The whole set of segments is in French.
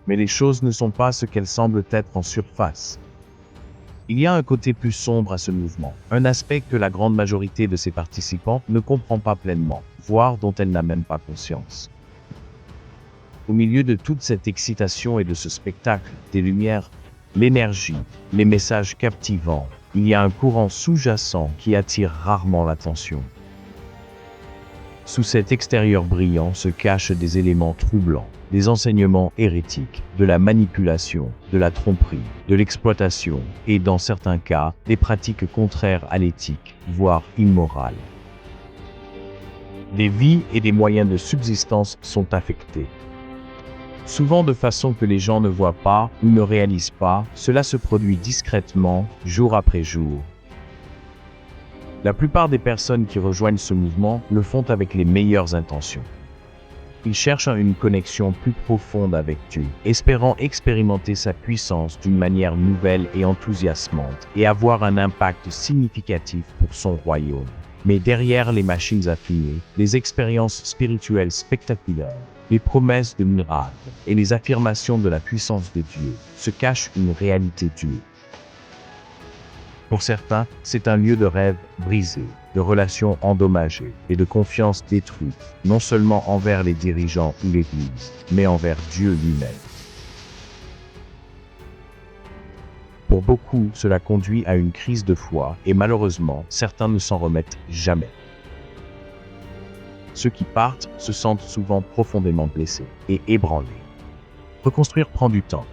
Mais les choses ne sont pas ce qu'elles semblent être en surface. Il y a un côté plus sombre à ce mouvement, un aspect que la grande majorité de ses participants ne comprend pas pleinement, voire dont elle n'a même pas conscience. Au milieu de toute cette excitation et de ce spectacle, des lumières, l'énergie, les messages captivants, il y a un courant sous-jacent qui attire rarement l'attention. Sous cet extérieur brillant se cachent des éléments troublants, des enseignements hérétiques, de la manipulation, de la tromperie, de l'exploitation et, dans certains cas, des pratiques contraires à l'éthique, voire immorales. Des vies et des moyens de subsistance sont affectés. Souvent de façon que les gens ne voient pas ou ne réalisent pas, cela se produit discrètement, jour après jour. La plupart des personnes qui rejoignent ce mouvement le font avec les meilleures intentions. Ils cherchent une connexion plus profonde avec Dieu, espérant expérimenter sa puissance d'une manière nouvelle et enthousiasmante et avoir un impact significatif pour son royaume. Mais derrière les machines affinées, les expériences spirituelles spectaculaires, les promesses de miracles et les affirmations de la puissance de Dieu se cache une réalité dure. Pour certains, c'est un lieu de rêve brisé, de relations endommagées et de confiance détruite, non seulement envers les dirigeants ou l'Église, mais envers Dieu lui-même. Pour beaucoup, cela conduit à une crise de foi et malheureusement, certains ne s'en remettent jamais. Ceux qui partent se sentent souvent profondément blessés et ébranlés. Reconstruire prend du temps.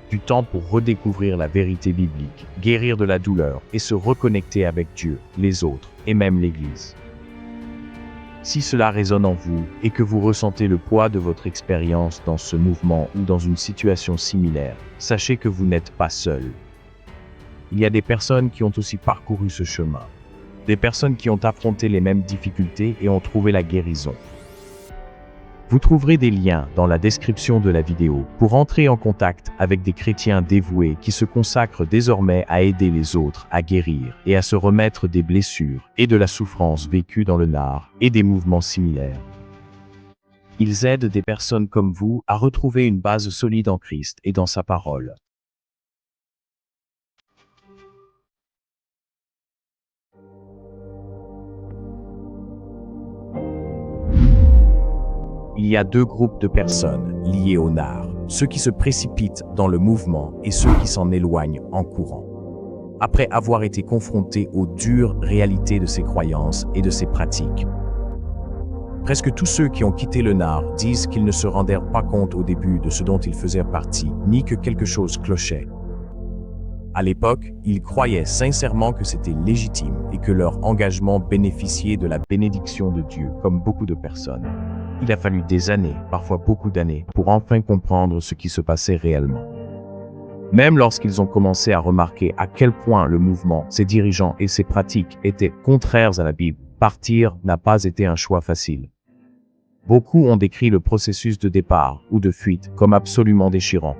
Du temps pour redécouvrir la vérité biblique, guérir de la douleur et se reconnecter avec Dieu, les autres et même l'Église. Si cela résonne en vous et que vous ressentez le poids de votre expérience dans ce mouvement ou dans une situation similaire, sachez que vous n'êtes pas seul. Il y a des personnes qui ont aussi parcouru ce chemin. Des personnes qui ont affronté les mêmes difficultés et ont trouvé la guérison. Vous trouverez des liens dans la description de la vidéo pour entrer en contact avec des chrétiens dévoués qui se consacrent désormais à aider les autres à guérir et à se remettre des blessures et de la souffrance vécue dans le nard et des mouvements similaires. Ils aident des personnes comme vous à retrouver une base solide en Christ et dans sa parole. Il y a deux groupes de personnes liées au nard, ceux qui se précipitent dans le mouvement et ceux qui s'en éloignent en courant. Après avoir été confrontés aux dures réalités de ces croyances et de ces pratiques. Presque tous ceux qui ont quitté le nard disent qu'ils ne se rendèrent pas compte au début de ce dont ils faisaient partie, ni que quelque chose clochait. À l'époque, ils croyaient sincèrement que c'était légitime et que leur engagement bénéficiait de la bénédiction de Dieu, comme beaucoup de personnes. Il a fallu des années, parfois beaucoup d'années, pour enfin comprendre ce qui se passait réellement. Même lorsqu'ils ont commencé à remarquer à quel point le mouvement, ses dirigeants et ses pratiques étaient contraires à la Bible, partir n'a pas été un choix facile. Beaucoup ont décrit le processus de départ ou de fuite comme absolument déchirant.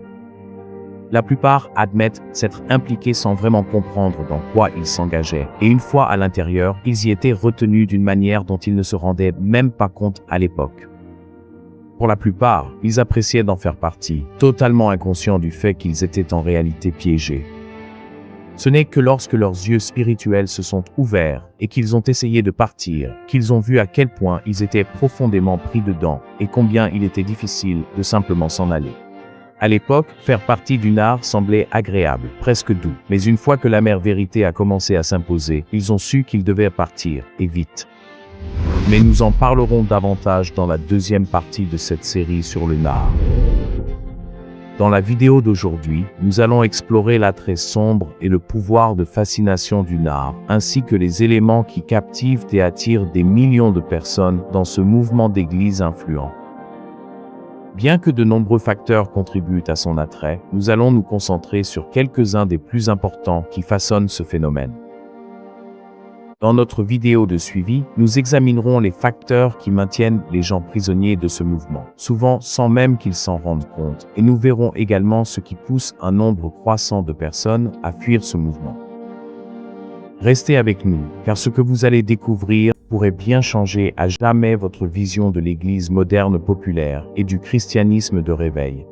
La plupart admettent s'être impliqués sans vraiment comprendre dans quoi ils s'engageaient, et une fois à l'intérieur, ils y étaient retenus d'une manière dont ils ne se rendaient même pas compte à l'époque. Pour la plupart, ils appréciaient d'en faire partie, totalement inconscients du fait qu'ils étaient en réalité piégés. Ce n'est que lorsque leurs yeux spirituels se sont ouverts et qu'ils ont essayé de partir, qu'ils ont vu à quel point ils étaient profondément pris dedans et combien il était difficile de simplement s'en aller. À l'époque, faire partie du nard semblait agréable, presque doux, mais une fois que l'amère vérité a commencé à s'imposer, ils ont su qu'ils devaient partir, et vite. Mais nous en parlerons davantage dans la deuxième partie de cette série sur le nard. Dans la vidéo d'aujourd'hui, nous allons explorer l'attrait sombre et le pouvoir de fascination du nard, ainsi que les éléments qui captivent et attirent des millions de personnes dans ce mouvement d'église influent. Bien que de nombreux facteurs contribuent à son attrait, nous allons nous concentrer sur quelques-uns des plus importants qui façonnent ce phénomène. Dans notre vidéo de suivi, nous examinerons les facteurs qui maintiennent les gens prisonniers de ce mouvement, souvent sans même qu'ils s'en rendent compte, et nous verrons également ce qui pousse un nombre croissant de personnes à fuir ce mouvement. Restez avec nous, car ce que vous allez découvrir pourrait bien changer à jamais votre vision de l'Église moderne populaire et du christianisme de réveil.